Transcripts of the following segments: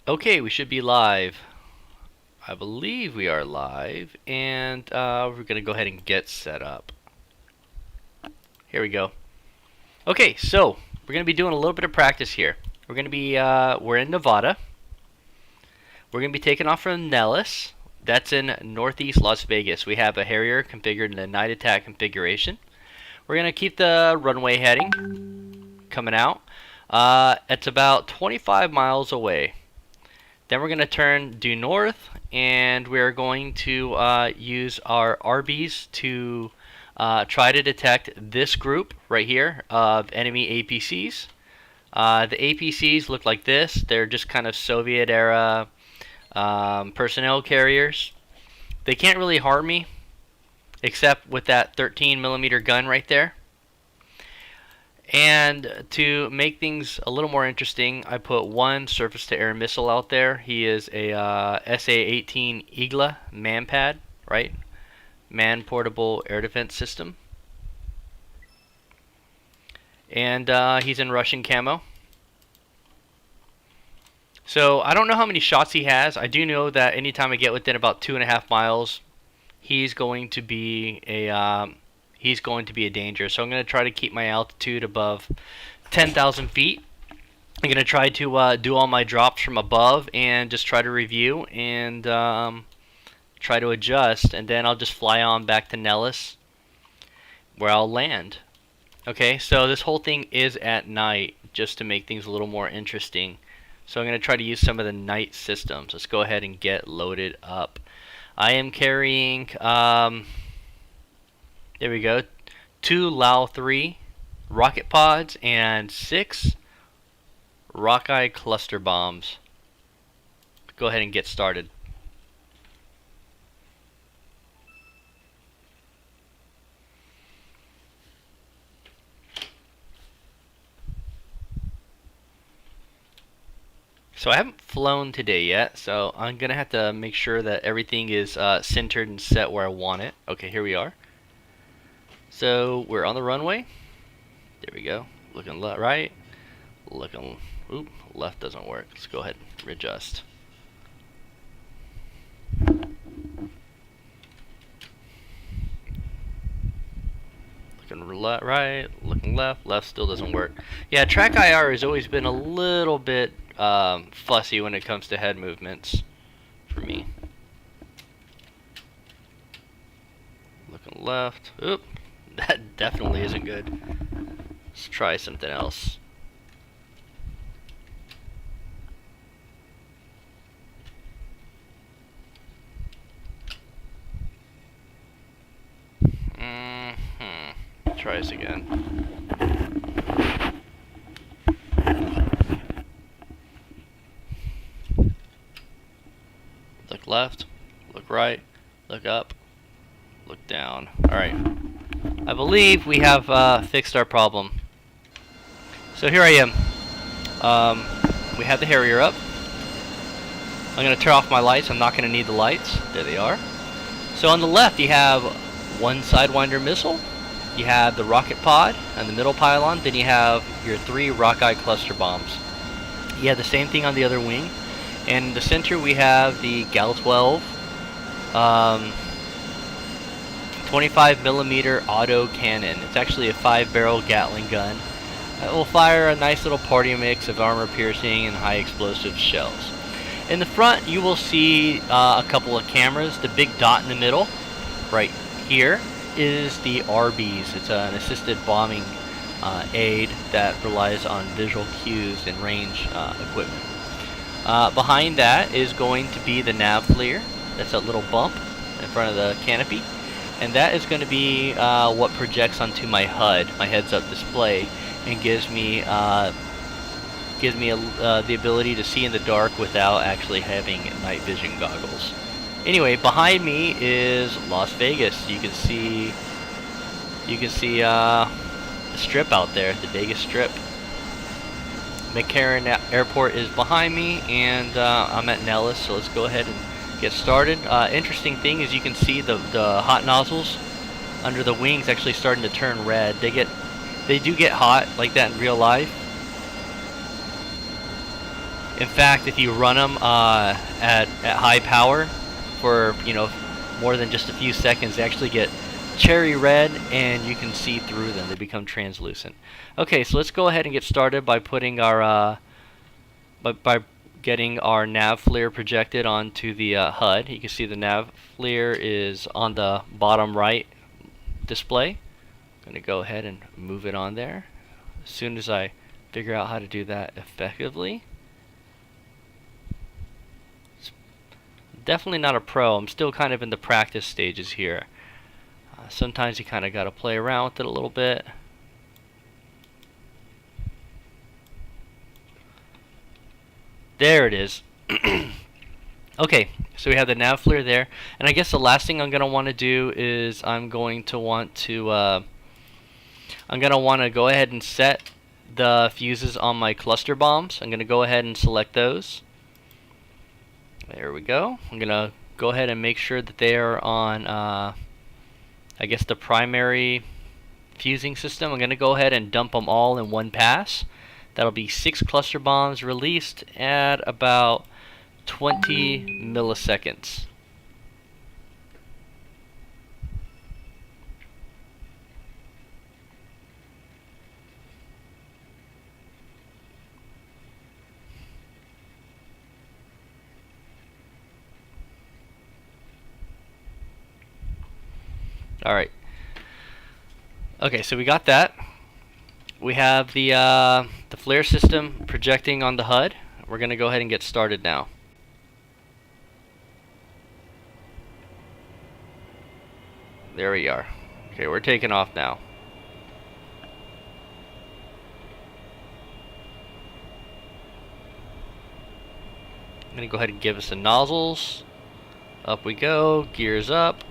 Okay, we should be live. I believe we are live, and we're gonna go ahead and get set up. Here we go. Okay, so we're gonna be doing a little bit of practice here. We're in Nevada. We're gonna be taking off from Nellis. That's in northeast Las Vegas. We have a Harrier configured in a night attack configuration. We're gonna keep the runway heading coming out. It's about 25 miles away. Then we're going to turn due north, and we're going to use our RBs to try to detect this group right here of enemy APCs. The APCs look like this. They're just kind of Soviet era personnel carriers. They can't really harm me, except with that 13mm gun right there. And to make things a little more interesting, I put one surface-to-air missile out there. He is a SA-18 Igla manpad, right? Man-portable air defense system. And he's in Russian camo. So I don't know how many shots he has. I do know that anytime I get within about 2.5 miles, he's going to be a danger. So I'm going to try to keep my altitude above 10,000 feet. I'm going to try to do all my drops from above and just try to review and try to adjust. And then I'll just fly on back to Nellis where I'll land. Okay, so this whole thing is at night just to make things a little more interesting. So I'm going to try to use some of the night systems. Let's go ahead and get loaded up. I am carrying... there we go. 2 Lao 3 rocket pods and 6 Rockeye cluster bombs. Go ahead and get started. So I haven't flown today yet, so I'm going to have to make sure that everything is centered and set where I want it. Okay, here we are. So we're on the runway. There we go. Looking right. Looking. Oop. Left doesn't work. Let's go ahead and readjust. Looking right. Looking left. Left still doesn't work. Yeah, track IR has always been a little bit fussy when it comes to head movements for me. Looking left. Oop. That definitely isn't good. Let's try something else. Try this again. Look left, look right, look up, look down. Alright. I believe we have fixed our problem. So here I am. We have the Harrier up. I'm going to turn off my lights. I'm not going to need the lights. There they are. So on the left you have one Sidewinder missile. You have the rocket pod on the middle pylon. Then you have your 3 Rockeye cluster bombs. You have the same thing on the other wing. And in the center we have the Gal 12. 25mm auto cannon. It's actually a 5-barrel Gatling gun. It will fire a nice little party mix of armor-piercing and high-explosive shells. In the front, you will see a couple of cameras. The big dot in the middle, right here, is the RBs. It's an assisted bombing aid that relies on visual cues and range equipment. Behind that is going to be the nav FLIR. That's a little bump in front of the canopy. And that is going to be what projects onto my HUD, my heads-up display, and gives me the ability to see in the dark without actually having night vision goggles. Anyway, behind me is Las Vegas. You can see the strip out there, the Vegas Strip. McCarran Airport is behind me, and I'm at Nellis. So let's go ahead and get started. Interesting thing is you can see the hot nozzles under the wings actually starting to turn red. They do get hot like that in real life. In fact, if you run them at high power for more than just a few seconds, they actually get cherry red, and you can see through them. They become translucent. Okay, so let's go ahead and get started by putting our by getting our nav FLIR projected onto the HUD. You can see the nav FLIR is on the bottom right display. I'm going to go ahead and move it on there as soon as I figure out how to do that effectively. It's definitely not a pro. I'm still kind of in the practice stages here. Sometimes you kind of got to play around with it a little bit. There it is. Okay, so we have the nav FLIR there, and I guess the last thing I'm going to want to do is I'm going to want to go ahead and set the fuses on my cluster bombs. I'm going to go ahead and select those. There we go. I'm going to go ahead and make sure that they are on I guess the primary fusing system. I'm going to go ahead and dump them all in one pass. That'll be 6 cluster bombs released at about 20 milliseconds. Alright. Okay, so we got that. We have the FLIR system projecting on the HUD. We're going to go ahead and get started now. There we are. Okay, we're taking off now. I'm going to go ahead and give us the nozzles. Up we go. Gears up.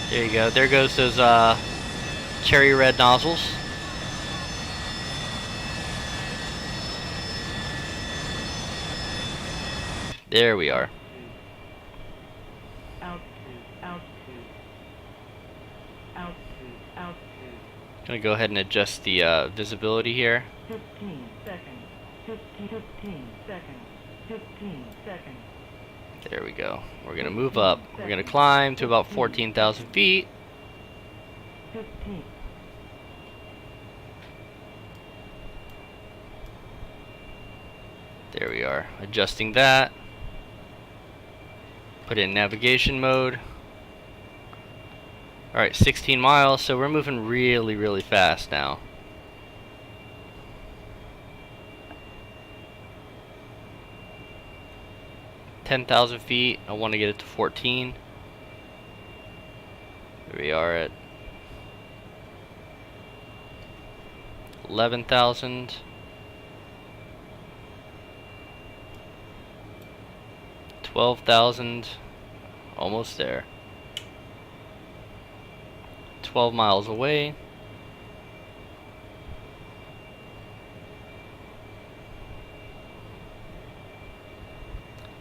There you go. There goes those cherry red nozzles. There we are. Gonna go ahead and adjust the visibility here. 15 seconds. 15 seconds. 15 seconds. There we go. We're gonna move up. We're gonna climb to about 14,000 feet. 15. There we are. Adjusting that. Put it in navigation mode. Alright, 16 miles, so we're moving really, really fast now. $10,000 feet. I want to get it to 14. Here we are at 11,000. 12,000. Almost there. 12 miles away.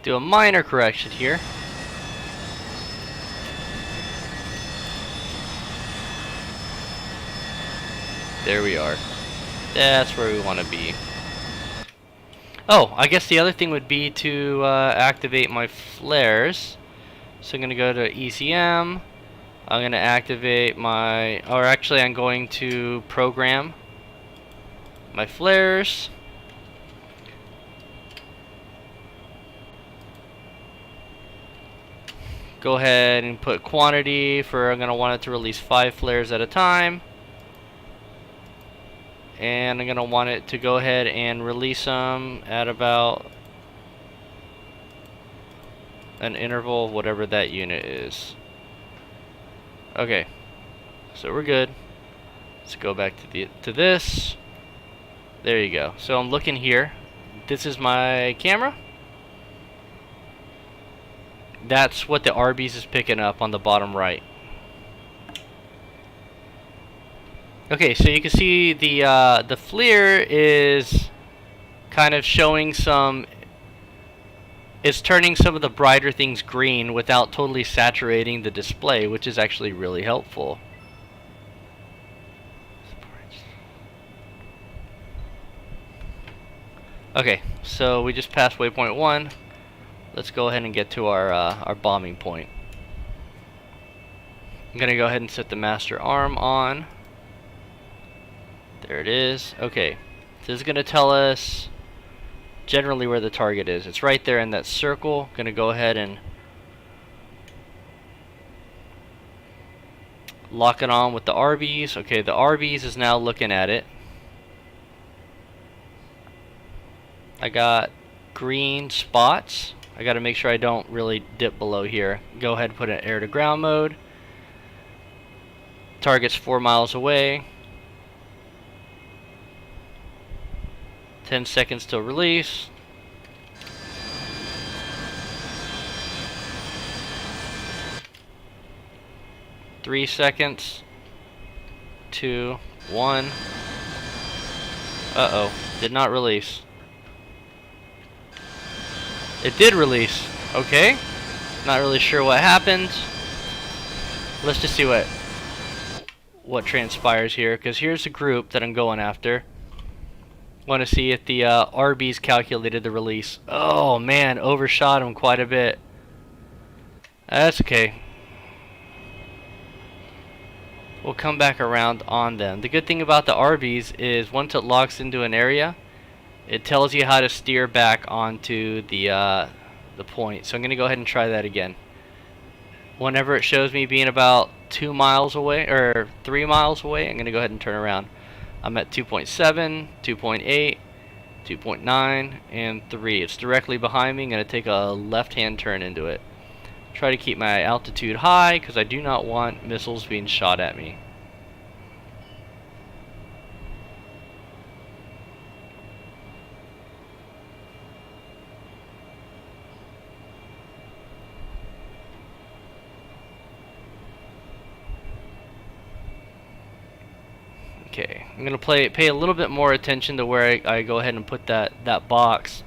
Do a minor correction here. There we are. That's where we want to be. Oh, I guess the other thing would be to activate my flares. So I'm going to go to ECM. I'm going to activate my, or actually I'm going to program my flares. Go ahead and put quantity for, I'm going to want it to release 5 flares at a time. And I'm going to want it to go ahead and release them at about an interval of whatever that unit is. Okay, so we're good. Let's go back to this. There you go. So I'm looking here. This is my camera. That's what the Arby's is picking up on the bottom right. Okay, so you can see the FLIR is kind of showing some. It's turning some of the brighter things green without totally saturating the display, which is actually really helpful. Okay, so we just passed waypoint 1. Let's go ahead and get to our bombing point. I'm gonna go ahead and set the master arm on. There it is. Okay, this is gonna tell us generally where the target is. It's right there in that circle. Gonna go ahead and lock it on with the RBs. Okay, the RBs is now looking at it. I got green spots. I got to make sure I don't really dip below here. Go ahead and put an air to ground mode. Target's 4 miles away. 10 seconds till release. Three seconds. 2, 1. Uh-oh. Did not release. It did release. Okay. Not really sure what happened. Let's just see what transpires here, because here's the group that I'm going after. Want to see if the RBs calculated the release. Oh man, overshot him quite a bit. That's okay. We'll come back around on them. The good thing about the RBs is once it locks into an area, it tells you how to steer back onto the point. So I'm going to go ahead and try that again. Whenever it shows me being about 2 miles away, or 3 miles away, I'm going to go ahead and turn around. I'm at 2.7, 2.8, 2.9, and 3. It's directly behind me. I'm going to take a left-hand turn into it. Try to keep my altitude high, because I do not want missiles being shot at me. Okay, I'm gonna pay a little bit more attention to where I go ahead and put that box.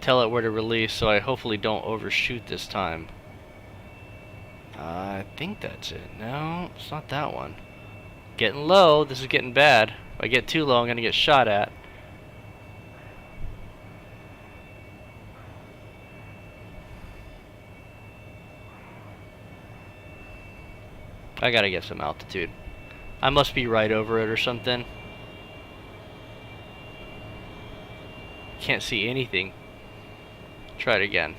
Tell it where to release, so I hopefully don't overshoot this time. I think that's it. No, it's not that one. Getting low. This is getting bad. If I get too low, I'm gonna get shot at. I gotta get some altitude. I must be right over it or something. Can't see anything. Try it again.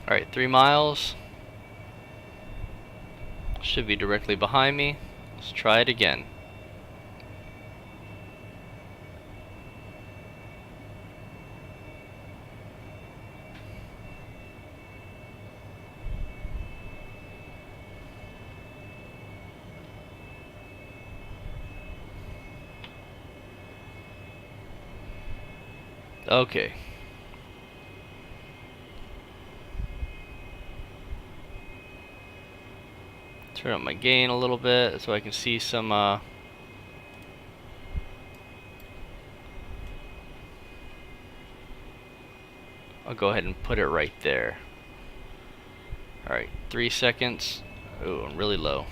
Alright, 3 miles. Should be directly behind me. Let's try it again. Okay. Turn up my gain a little bit so I can see some I'll go ahead and put it right there. Alright, 3 seconds. Ooh, I'm really low.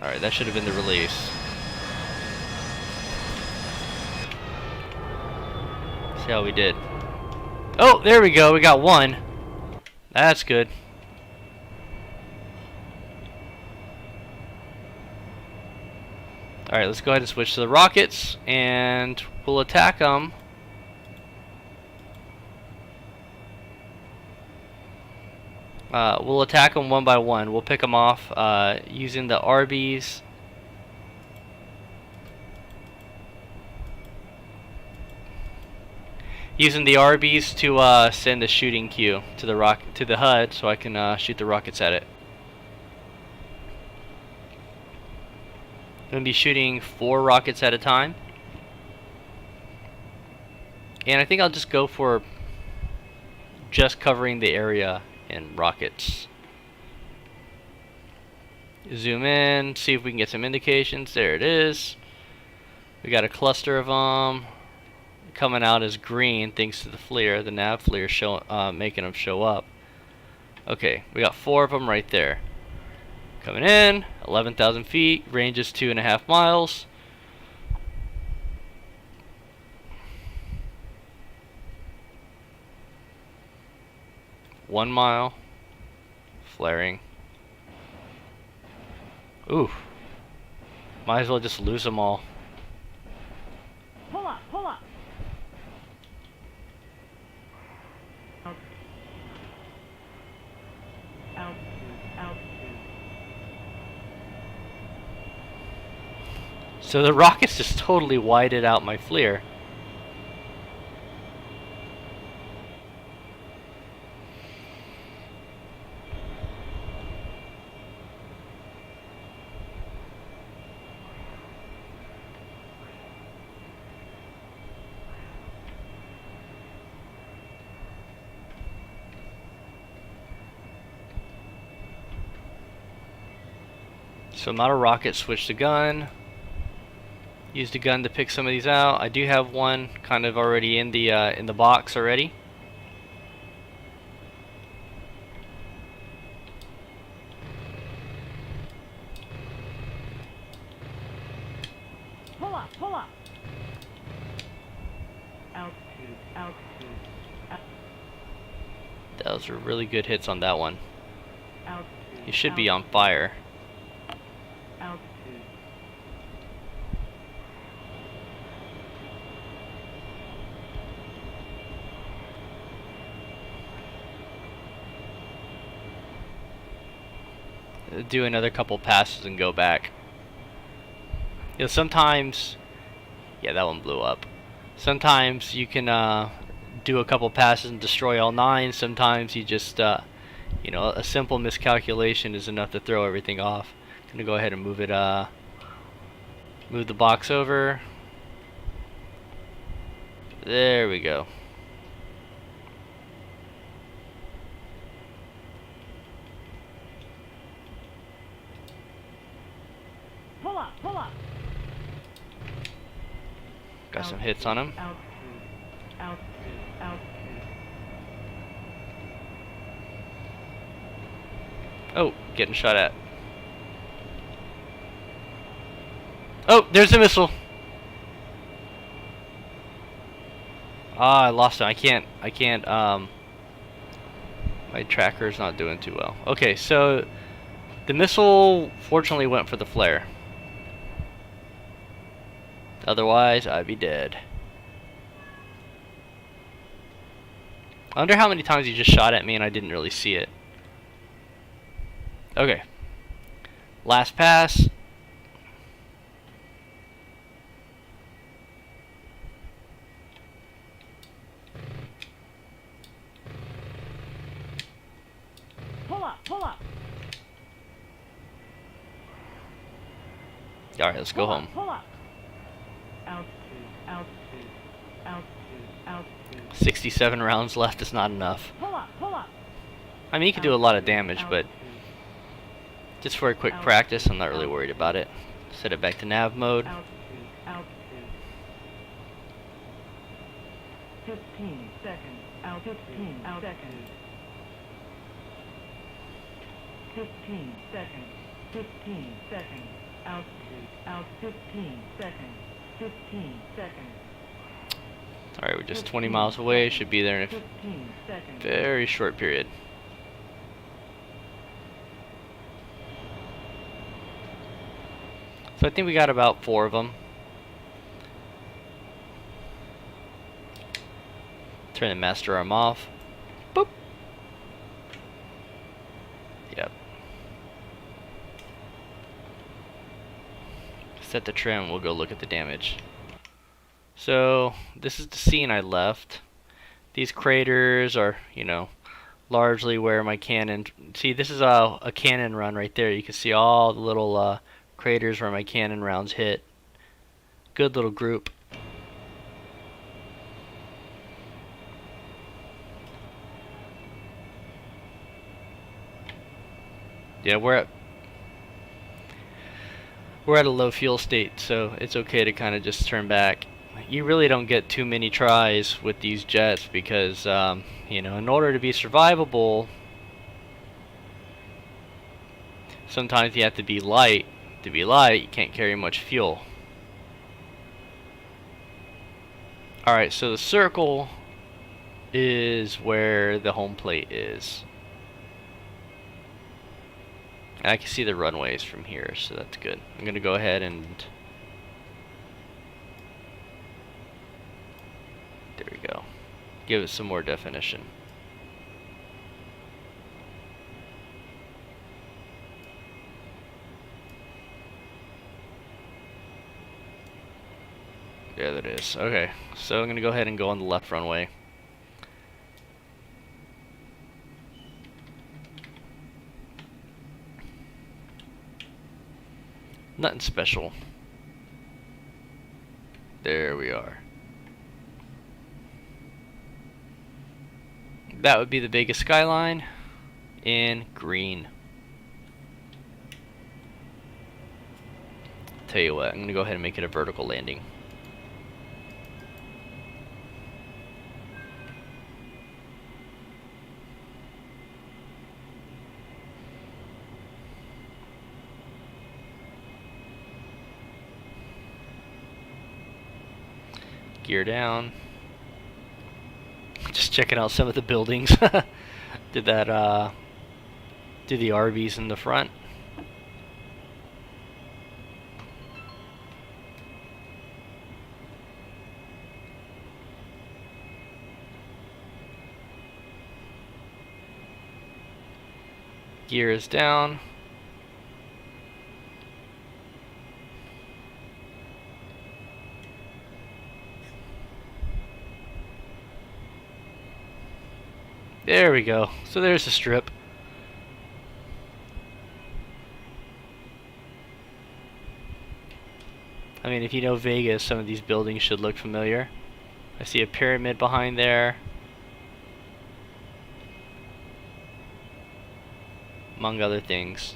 Alright, that should have been the release. See how we did. Oh, there we go. We got one. That's good. Alright, let's go ahead and switch to the rockets, and we'll attack them. We'll attack them one by one. We'll pick them off using the RBs. Using the RBs to send a shooting cue to the HUD, so I can shoot the rockets at it. I'm gonna be shooting 4 rockets at a time, and I think I'll just go for just covering the area in rockets. Zoom in, see if we can get some indications. There it is. We got a cluster of them coming out as green thanks to the FLIR, the nav FLIR making them show up. Okay, we got 4 of them right there. Coming in, 11,000 feet, range is 2.5 miles. One mile, flaring. Ooh, might as well just lose them all. Pull up, pull up. Altitude. So the rockets just totally whited out my FLIR. So I'm out of rocket, switch to gun. Use the gun to pick some of these out. I do have one kind of already in the box already. Pull up, pull up. Altitude. Those were really good hits on that one. Altitude. You should be on fire. Altitude. Do another couple passes and go back. You know, sometimes, yeah, that one blew up. Sometimes you can do a couple passes and destroy all 9. Sometimes you just, you know, a simple miscalculation is enough to throw everything off. I'm gonna go ahead and move it, move the box over. There we go. Pull up, pull up. Got some hits on him. Altitude. Oh, getting shot at. Oh, there's a missile. Ah, I lost him. I can't, my tracker's not doing too well. Okay, so the missile fortunately went for the flare. Otherwise, I'd be dead. I wonder how many times he just shot at me and I didn't really see it. Okay. Last pass. Pull up, pull up. Alright, let's go home. Pull up. Altitude. 67 rounds left is not enough. Pull up. I mean, you can do a lot of damage, but just for a quick practice, I'm not really worried about it. Set it back to nav mode. Altitude. 15 seconds. 15 seconds. 15 seconds. 15 seconds. Altitude. 15 seconds. 15 seconds. Alright, we're just 20 miles away. Should be there in a 15 seconds. very short period. So I think we got about 4 of them. Turn the master arm off. Boop. Yep. Set the trim, we'll go look at the damage. So this is the scene I left. These craters are, you know, largely where my cannon, see, this is a cannon run right there. You can see all the little craters where my cannon rounds hit. Good little group. Yeah, we're at a low fuel state, so it's okay to kind of just turn back. You really don't get too many tries with these jets because, you know, in order to be survivable, sometimes you have to be light. To be light, you can't carry much fuel. Alright, so the circle is where the home plate is. And I can see the runways from here, so that's good. I'm going to go ahead and... There we go. Give it some more definition. There that is. Okay, so I'm going to go ahead and go on the left runway. Nothing special. There we are. That would be the Vegas skyline in green. Tell you what, I'm going to go ahead and make it a vertical landing. Gear down. Just checking out some of the buildings. Did the RVs in the front. Gear is down. There we go. So there's the strip. I mean, if you know Vegas, some of these buildings should look familiar. I see a pyramid behind there, among other things.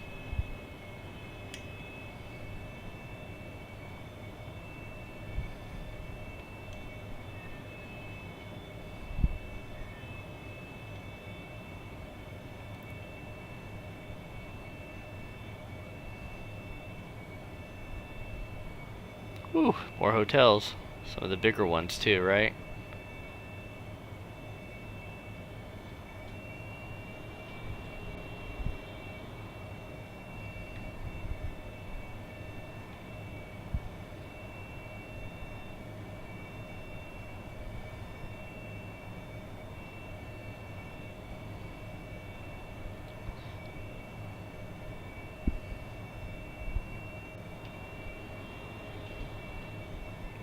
Ooh, more hotels. Some of the bigger ones too, right?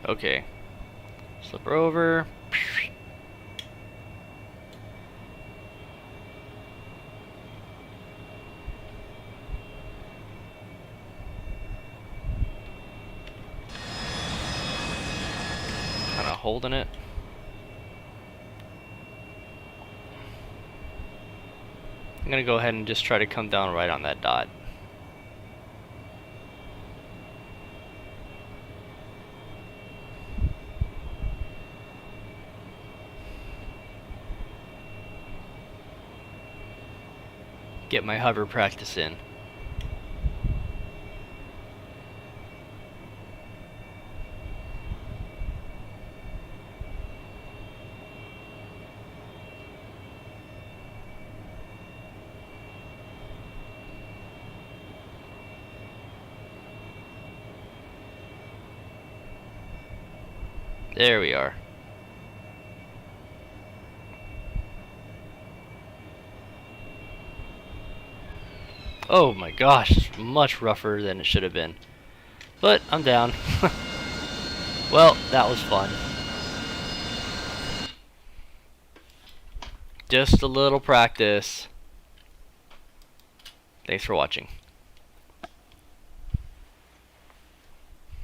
Okay. Slip her over. Kind of holding it. I'm gonna go ahead and just try to come down right on that dot. Get my hover practice in. There we are. Oh my gosh, it's much rougher than it should have been. But I'm down. Well, that was fun. Just a little practice. Thanks for watching.